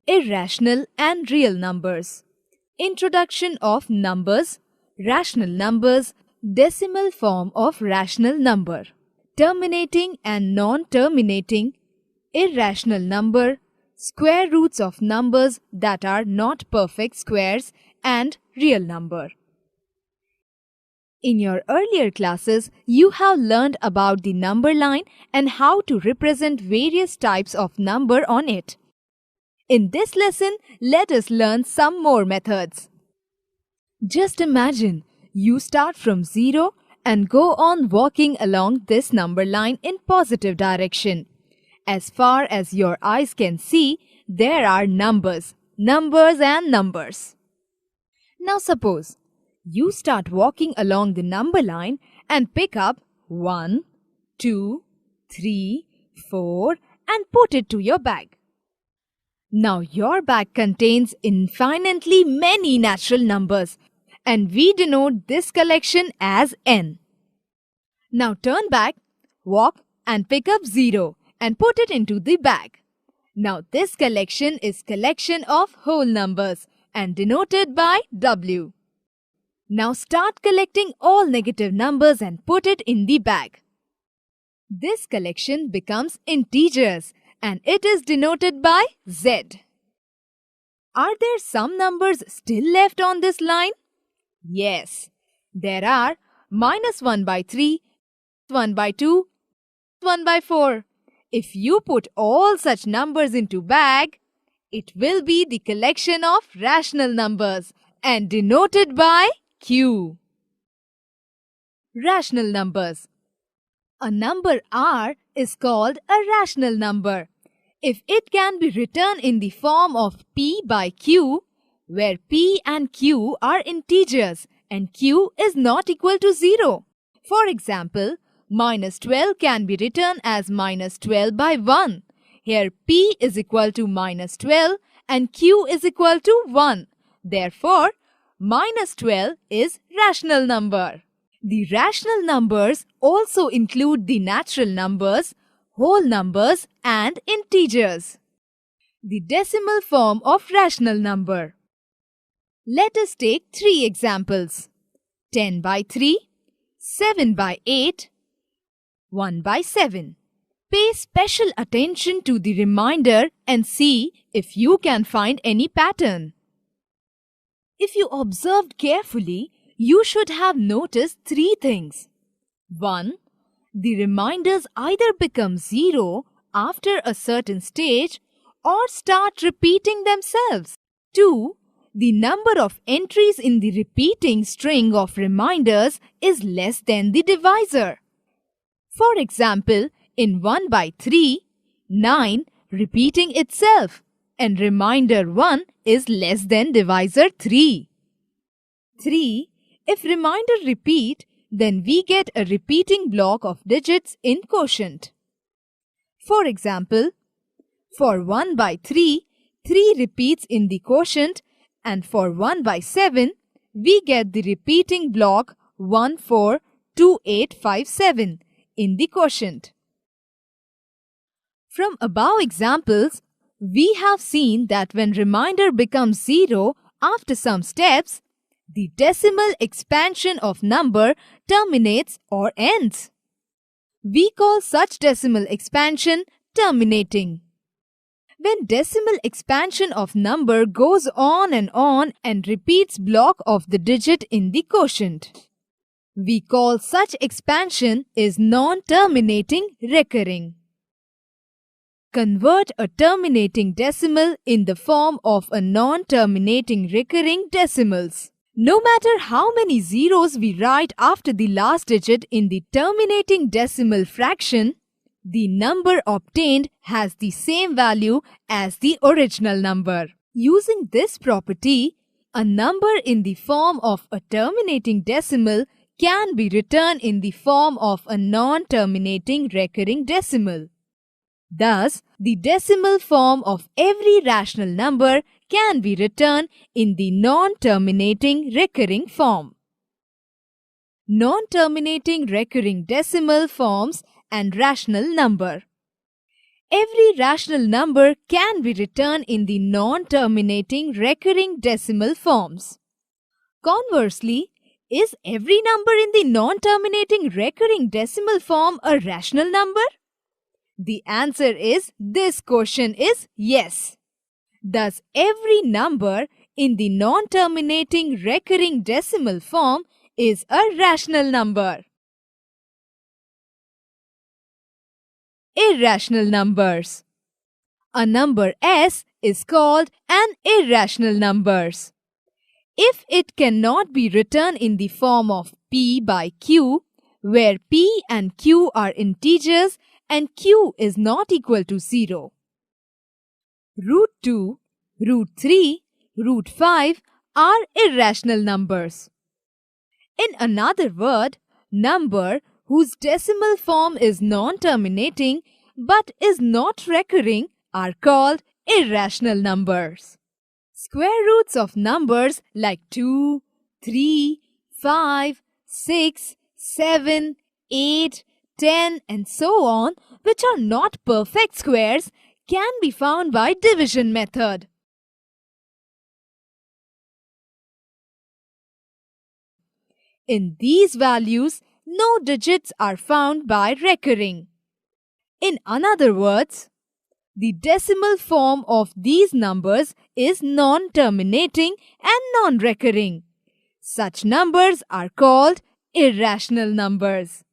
Irrational and real numbers. Introduction of numbers, rational numbers, decimal form of rational number, terminating and non-terminating, irrational number, square roots of numbers that are not perfect squares, and real number. In your earlier classes, you have learned about the number line and how to represent various types of number on it. In this lesson, let us learn some more methods. Just imagine you start from 0 and go on walking along this number line in positive direction. As far as your eyes can see, there are numbers and numbers. Now suppose you start walking along the number line and pick up 1, 2, 3, 4 and put it to your bag. Now your bag contains infinitely many natural numbers and we denote this collection as n. Now turn back, walk and pick up 0 and put it into the bag. Now this collection is collection of whole numbers and denoted by W. Now start collecting all negative numbers and put it in the bag. This collection becomes integers and it is denoted by Z. Are there some numbers still left on this line? Yes, there are -1/3, 1/2, 1/4. If you put all such numbers into bag, it will be the collection of rational numbers and denoted by Q. Rational numbers. A number R is called a rational number if it can be written in the form of P by Q, where P and Q are integers and Q is not equal to 0. For example, -12 can be written as -12/1. Here P is equal to -12 and Q is equal to 1. Therefore, -12 is rational number. The rational numbers also include the natural numbers, whole numbers and integers. The decimal form of rational number. Let us take 3 examples. 10/3, 7/8, 1/7. Pay special attention to the remainder and see if you can find any pattern. If you observed carefully, you should have noticed 3 things. 1. The reminders either become 0 after a certain stage or start repeating themselves. 2. The number of entries in the repeating string of reminders is less than the divisor. For example, in 1/3, 9 repeating itself and remainder 1 is less than divisor 3. 3. If remainder repeat, then we get a repeating block of digits in quotient. For example, for 1/3, 3 repeats in the quotient and for 1/7, we get the repeating block 142857 in the quotient. From above examples, we have seen that when remainder becomes 0 after some steps, the decimal expansion of number terminates or ends. We call such decimal expansion terminating. When decimal expansion of number goes on and repeats block of the digit in the quotient, we call such expansion is non-terminating recurring. Convert a terminating decimal in the form of a non-terminating recurring decimals. No matter how many zeros we write after the last digit in the terminating decimal fraction, the number obtained has the same value as the original number. Using this property, a number in the form of a terminating decimal can be written in the form of a non-terminating recurring decimal. Thus, the decimal form of every rational number can be written in the non-terminating recurring form. Non-terminating recurring decimal forms and rational number. Every rational number can be written in the non-terminating recurring decimal forms. Conversely, is every number in the non-terminating recurring decimal form a rational number? The answer is this question is yes. Thus, every number in the non-terminating recurring decimal form is a rational number. Irrational numbers. A number S is called an irrational number. If it cannot be written in the form of P by Q, where P and Q are integers and Q is not equal to 0. Root 2, root 3, root 5 are irrational numbers. In another word, number whose decimal form is non-terminating but is not recurring are called irrational numbers. Square roots of numbers like 2, 3, 5, 6, 7, 8, 10 and so on, which are not perfect squares, can be found by division method. In these values, no digits are found by recurring. In other words, the decimal form of these numbers is non-terminating and non-recurring. Such numbers are called irrational numbers.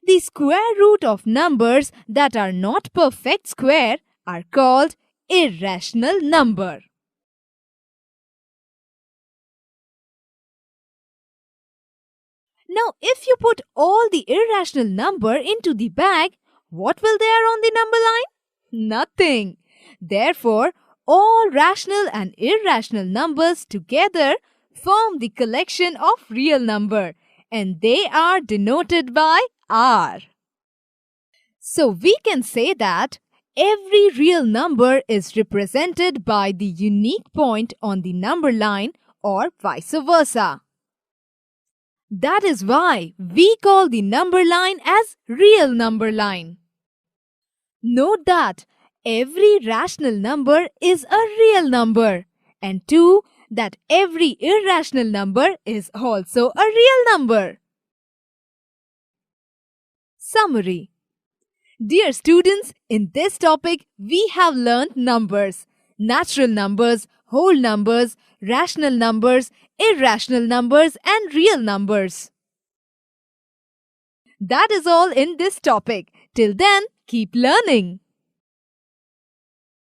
The square root of numbers that are not perfect square are called irrational number. Now, if you put all the irrational number into the bag, what will there on the number line? Nothing. Therefore, all rational and irrational numbers together form the collection of real number, and they are denoted by R. So we can say that every real number is represented by the unique point on the number line or vice versa. That is why we call the number line as real number line. Note that every rational number is a real number, and 2. that every irrational number is also a real number. Summary. Dear students, in this topic we have learned numbers, natural numbers, whole numbers, rational numbers, irrational numbers and real numbers. That is all in this topic. Till then, keep learning.